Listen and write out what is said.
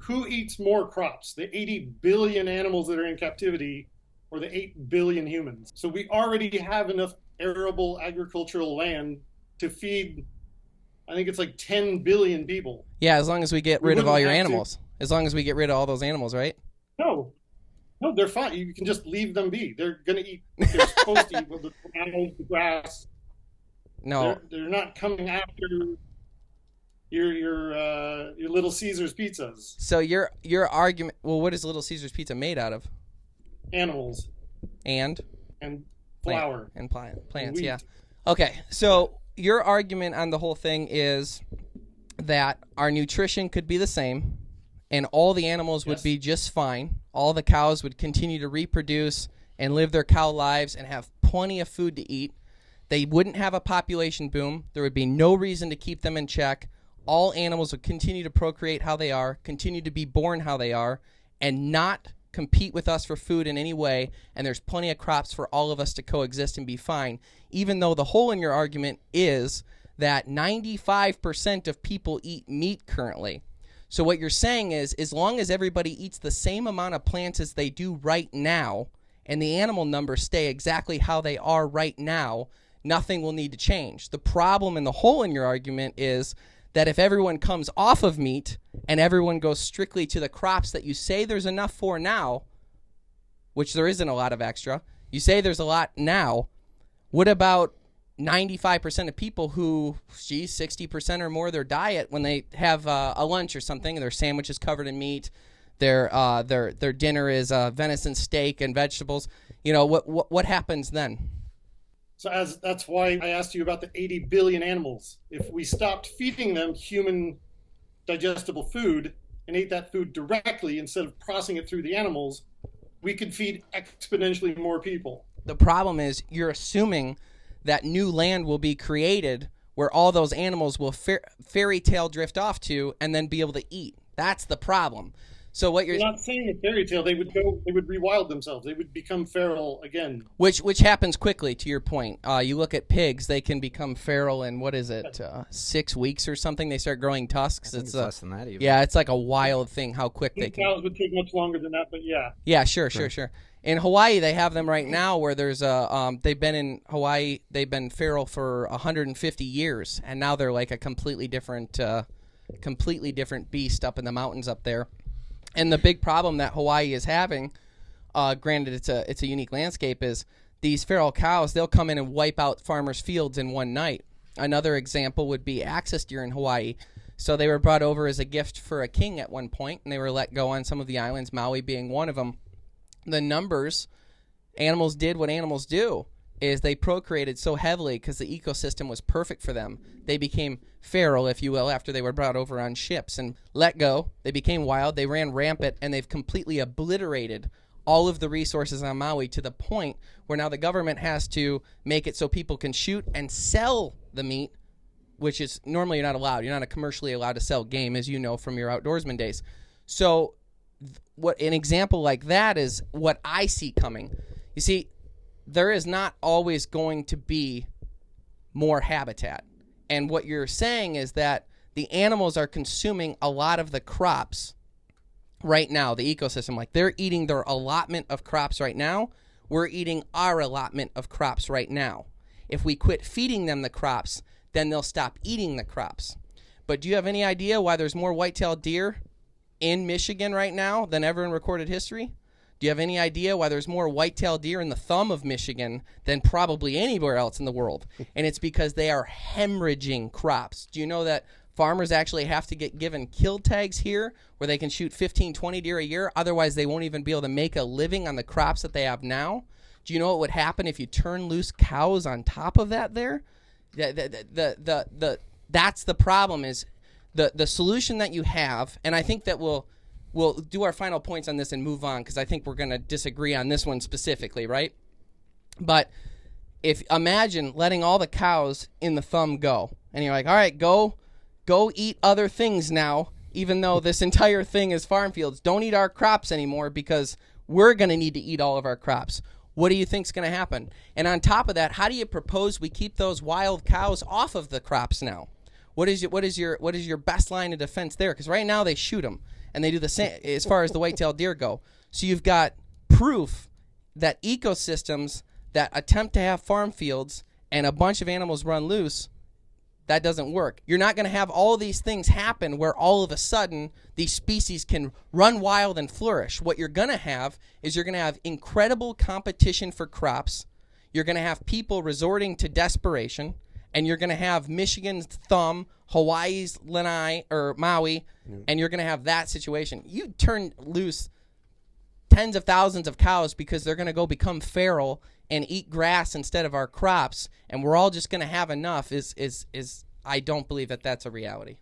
who eats more crops, the 80 billion animals that are in captivity or the 8 billion humans? So we already have enough arable agricultural land to feed, I think it's like 10 billion people. Yeah, as long as we get We rid of all wouldn't your have to. animals. As long as we get rid of all those animals, right? No, no, they're fine. You can just leave them be. They're going to eat what they're supposed to eat, with the animals, the grass. No. They're not coming after your Little Caesars pizzas. So your argument, well, what is Little Caesars pizza made out of? Animals And and plant, flour and and plants, wheat. yeah. Okay, so your argument on the whole thing is that our nutrition could be the same and all the animals would Yes. be just fine. All the cows would continue to reproduce and live their cow lives and have plenty of food to eat. They wouldn't have a population boom. There would be no reason to keep them in check. All animals would continue to procreate how they are, continue to be born how they are, and not compete with us for food in any way, and there's plenty of crops for all of us to coexist and be fine, even though the hole in your argument is that 95% of people eat meat currently. So what you're saying is, as long as everybody eats the same amount of plants as they do right now, and the animal numbers stay exactly how they are right now, nothing will need to change. The problem and the hole in your argument is that if everyone comes off of meat and everyone goes strictly to the crops that you say there's enough for now, which there isn't a lot of extra, you say there's a lot now, what about 95% of people who, 60% or more of their diet when they have a lunch or something and their sandwich is covered in meat, their dinner is venison steak and vegetables, what happens then? So that's why I asked you about the 80 billion animals. If we stopped feeding them human digestible food and ate that food directly instead of processing it through the animals, we could feed exponentially more people. The problem is you're assuming that new land will be created where all those animals will fairy tale drift off to and then be able to eat. That's the problem. So what you're not saying a fairy tale, they would rewild themselves. They would become feral again. Which happens quickly, to your point. You look at pigs, they can become feral in, 6 weeks or something. They start growing tusks. It's less than that even. Yeah, it's like a wild thing how quick they can. Cows would take much longer than that, but yeah. Yeah, sure. In Hawaii, they have them right now where there's they've been in Hawaii, they've been feral for 150 years, and now they're like a completely different beast up in the mountains up there. And the big problem that Hawaii is having, granted it's a unique landscape, is these feral cows, they'll come in and wipe out farmers' fields in one night. Another example would be axis deer in Hawaii. So they were brought over as a gift for a king at one point, and they were let go on some of the islands, Maui being one of them. The numbers, animals did what animals do, is they procreated so heavily because the ecosystem was perfect for them. They became feral, if you will, after they were brought over on ships and let go. They became wild. They ran rampant, and they've completely obliterated all of the resources on Maui to the point where now the government has to make it so people can shoot and sell the meat, which is normally you're not allowed. You're not commercially allowed to sell game, as you know from your outdoorsman days. So what an example like that is what I see coming. You see, there is not always going to be more habitat. And what you're saying is that the animals are consuming a lot of the crops right now, the ecosystem. Like they're eating their allotment of crops right now. We're eating our allotment of crops right now. If we quit feeding them the crops, then they'll stop eating the crops. But do you have any idea why there's more white-tailed deer in Michigan right now than ever in recorded history? Do you have any idea why there's more white-tailed deer in the thumb of Michigan than probably anywhere else in the world? And it's because they are hemorrhaging crops. Do you know that farmers actually have to get given kill tags here where they can shoot 15, 20 deer a year? Otherwise, they won't even be able to make a living on the crops that they have now. Do you know what would happen if you turn loose cows on top of that there? That's the problem is the solution that you have, and I think that we'll do our final points on this and move on because I think we're going to disagree on this one specifically, right? But if imagine letting all the cows in the thumb go, and you're like, all right, go eat other things now, even though this entire thing is farm fields. Don't eat our crops anymore because we're going to need to eat all of our crops. What do you think's going to happen? And on top of that, how do you propose we keep those wild cows off of the crops now? What is your best line of defense there? Because right now they shoot them. and they do the same as far as the white-tailed deer go. So you've got proof that ecosystems that attempt to have farm fields and a bunch of animals run loose, that doesn't work. You're not going to have all these things happen where all of a sudden these species can run wild and flourish. What you're going to have is you're going to have incredible competition for crops. You're going to have people resorting to desperation, and you're going to have Michigan's thumb, Hawaii's Lanai or Maui, and you're going to have that situation. You turn loose tens of thousands of cows because they're going to go become feral and eat grass instead of our crops, and we're all just going to have enough. I don't believe that that's a reality.